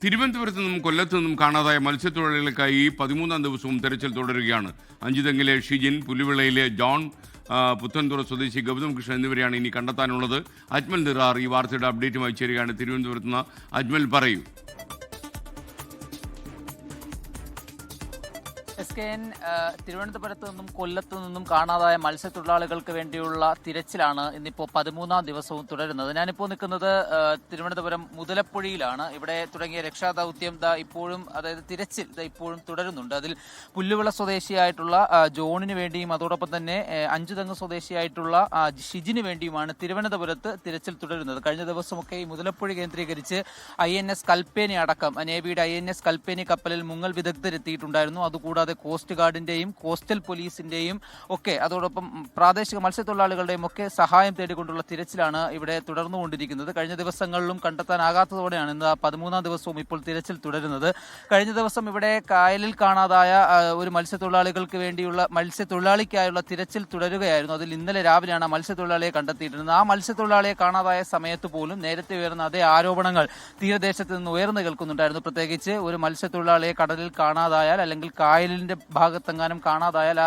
തിരുവനന്തപുരത്ത് നിന്നും കൊല്ലത്ത് നിന്നും കാണാതായ മത്സ്യത്തൊഴിലാളികൾക്കായി 13ാം ദിവസവും തെരച്ചിൽ തുടരുകയാണ്. അഞ്ചുതെങ്ങിലെ ഷിജിൻ, പുലിവിളയിലെ ജോൺ, പുത്തൻതുറ സ്വദേശി ഗൗതം കൃഷ്ണൻ എന്നിവരെയാണ് ഇനി കണ്ടെത്താനുള്ളത്. അജ്മൽ നിറാർ ഈ വാർത്തയുടെ അപ്ഡേറ്റുമായി ചേരുകയാണ്. തിരുവനന്തപുരത്ത് നിന്ന് അജ്മൽ, പറയൂ. തിരുവനന്തപുരത്ത് നിന്നും കൊല്ലത്ത് നിന്നും കാണാതായ മത്സ്യത്തൊഴിലാളികൾക്ക് വേണ്ടിയുള്ള തിരച്ചിലാണ് ഇന്നിപ്പോൾ 13ാം ദിവസവും തുടരുന്നത്. ഞാനിപ്പോൾ നിൽക്കുന്നത് തിരുവനന്തപുരം മുതലപ്പുഴയിലാണ്. ഇവിടെ തുടങ്ങിയ രക്ഷാദൗത്യം ഇപ്പോഴും, അതായത് തിരച്ചിൽ ഇപ്പോഴും തുടരുന്നുണ്ട്. അതിൽ പുല്ലുവിള സ്വദേശിയായിട്ടുള്ള ജോണിന് വേണ്ടിയും അതോടൊപ്പം തന്നെ അഞ്ചുതെങ്ങ് സ്വദേശിയായിട്ടുള്ള ഷിജിന് വേണ്ടിയുമാണ് തിരുവനന്തപുരത്ത് തിരച്ചിൽ തുടരുന്നത്. കഴിഞ്ഞ ദിവസമൊക്കെ ഈ മുതലപ്പുഴ കേന്ദ്രീകരിച്ച് INS കൽപ്പേനി അടക്കം നേവിയുടെ INS കൽപ്പേനി കപ്പലിൽ മുങ്ങൽ വിദഗ്ധരെത്തിയിട്ടുണ്ടായിരുന്നു. അതുകൂടാതെ കോസ്റ്റ് ഗാർഡിന്റെയും കോസ്റ്റൽ പോലീസിന്റെയും ഒക്കെ അതോടൊപ്പം പ്രാദേശിക മത്സ്യത്തൊഴിലാളികളുടെയും ഒക്കെ സഹായം തേടിക്കൊണ്ടുള്ള തിരച്ചിലാണ് ഇവിടെ തുടർന്നുകൊണ്ടിരിക്കുന്നത്. കഴിഞ്ഞ ദിവസങ്ങളിലും കണ്ടെത്താനാകാത്തതോടെയാണ് ഇന്ന് 13ാം ദിവസവും ഇപ്പോൾ തിരച്ചിൽ തുടരുന്നത്. കഴിഞ്ഞ ദിവസം ഇവിടെ കായലിൽ കാണാതായ ഒരു മത്സ്യത്തൊഴിലാളിക്കായുള്ള തിരച്ചിൽ തുടരുകയായിരുന്നു. അതിൽ ഇന്നലെ രാവിലെയാണ് ആ മത്സ്യത്തൊഴിലാളിയെ കണ്ടെത്തിയിരുന്നത്. ആ മത്സ്യത്തൊഴിലാളിയെ കാണാതായ സമയത്ത് പോലും നേരത്തെ ഉയർന്ന അതേ ആരോപണങ്ങൾ തീരദേശത്ത് നിന്ന് ഉയർന്നു കേൾക്കുന്നുണ്ടായിരുന്നു. പ്രത്യേകിച്ച് ഒരു മത്സ്യത്തൊഴിലാളിയെ കടലിൽ കാണാതായാൽ അല്ലെങ്കിൽ കായലിന്റെ ഭാഗത്തെങ്ങാനും കാണാതായാൽ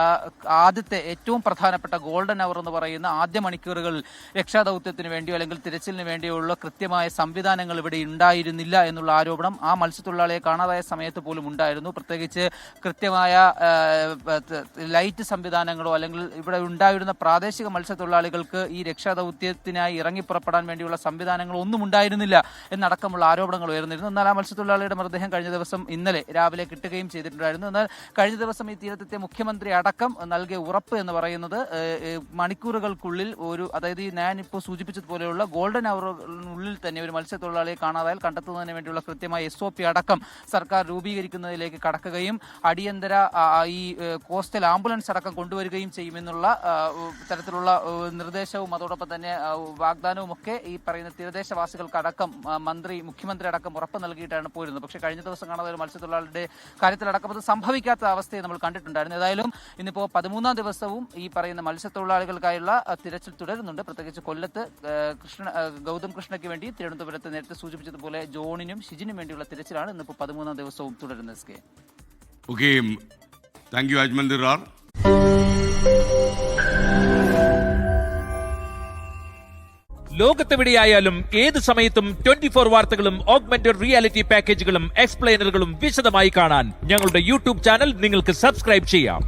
ആദ്യത്തെ ഏറ്റവും പ്രധാനപ്പെട്ട ഗോൾഡൻ അവർ എന്ന് പറയുന്ന ആദ്യ മണിക്കൂറുകളിൽ രക്ഷാദൌത്യത്തിന് വേണ്ടിയോ അല്ലെങ്കിൽ തിരച്ചിലിന് വേണ്ടിയോ ഉള്ള കൃത്യമായ സംവിധാനങ്ങൾ ഇവിടെ ഉണ്ടായിരുന്നില്ല എന്നുള്ള ആരോപണം ആ മത്സ്യത്തൊഴിലാളിയെ കാണാതായ സമയത്ത് പോലും ഉണ്ടായിരുന്നു. പ്രത്യേകിച്ച് കൃത്യമായ ലൈറ്റ് സംവിധാനങ്ങളോ അല്ലെങ്കിൽ ഇവിടെ ഉണ്ടായിരുന്ന പ്രാദേശിക മത്സ്യത്തൊഴിലാളികൾക്ക് ഈ രക്ഷാദൌത്യത്തിനായി ഇറങ്ങിപ്പുറപ്പെടാൻ വേണ്ടിയുള്ള സംവിധാനങ്ങൾ ഒന്നും ഉണ്ടായിരുന്നില്ല എന്നടക്കമുള്ള ആരോപണങ്ങൾ ഉയർന്നിരുന്നു. എന്നാൽ ആ മത്സ്യത്തൊഴിലാളിയുടെ മൃതദേഹം കഴിഞ്ഞ ദിവസം ഇന്നലെ രാവിലെ കിട്ടുകയും ചെയ്തിട്ടുണ്ടായിരുന്നു. എന്നാൽ കഴിഞ്ഞ ദിവസം ഈ തീരത്തെത്തിയ മുഖ്യമന്ത്രി അടക്കം നൽകിയ ഉറപ്പ് എന്ന് പറയുന്നത് മണിക്കൂറുകൾക്കുള്ളിൽ അതായത് ഞാനിപ്പോൾ സൂചിപ്പിച്ചതുപോലെയുള്ള ഗോൾഡൻ അവറിനുള്ളിൽ തന്നെ ഒരു മത്സ്യത്തൊഴിലാളിയെ കാണാതായാൽ കണ്ടെത്തുന്നതിന് വേണ്ടിയുള്ള കൃത്യമായ SOP അടക്കം സർക്കാർ രൂപീകരിക്കുന്നതിലേക്ക് കടക്കുകയും അടിയന്തര ഈ കോസ്റ്റൽ ആംബുലൻസ് അടക്കം കൊണ്ടുവരികയും ചെയ്യുമെന്നുള്ള തരത്തിലുള്ള നിർദ്ദേശവും അതോടൊപ്പം തന്നെ വാഗ്ദാനവും ഒക്കെ ഈ പറയുന്ന തീരദേശവാസികൾക്കടക്കം മുഖ്യമന്ത്രി അടക്കം ഉറപ്പ് നൽകിയിട്ടാണ് പോരുന്നത്. പക്ഷേ കഴിഞ്ഞ ദിവസം കാണാതെ ഒരു മത്സ്യത്തൊഴിലാളിയുടെ കാര്യത്തിലടക്കം അത് സംഭവിക്കാത്ത അവസ്ഥയെ നമ്മൾ കണ്ടിട്ടുണ്ടായിരുന്നു. ഏതായാലും ഇന്നിപ്പോൾ 13ാം ദിവസവും ഈ പറയുന്ന മത്സ്യത്തൊഴിലാളികൾക്കായുള്ള തിരച്ചിൽ തുടരുന്നുണ്ട്. പ്രത്യേകിച്ച് കൊല്ലത്ത് ഗൗതം കൃഷ്ണയ്ക്ക് വേണ്ടി, തിരുവനന്തപുരത്ത് നേരത്തെ സൂചിപ്പിച്ചതുപോലെ ജോണിനും ഷിജിനും വേണ്ടിയുള്ള തിരച്ചിലാണ് ഇന്നിപ്പോൾ 13ാം ദിവസവും തുടരുന്നത്. Okay, thank you Ajmal Nirar. ലോകത്തെവിടെയായാലും ഏത് സമയത്തും 24 വാർത്തകളും ഓഗ്മെന്റഡ് റിയാലിറ്റി പാക്കേജുകളും എക്സ്പ്ലെയിനറുകളും വിശദമായി കാണാൻ ഞങ്ങളുടെ YouTube ചാനൽ നിങ്ങൾക്ക് സബ്സ്ക്രൈബ് ചെയ്യാം.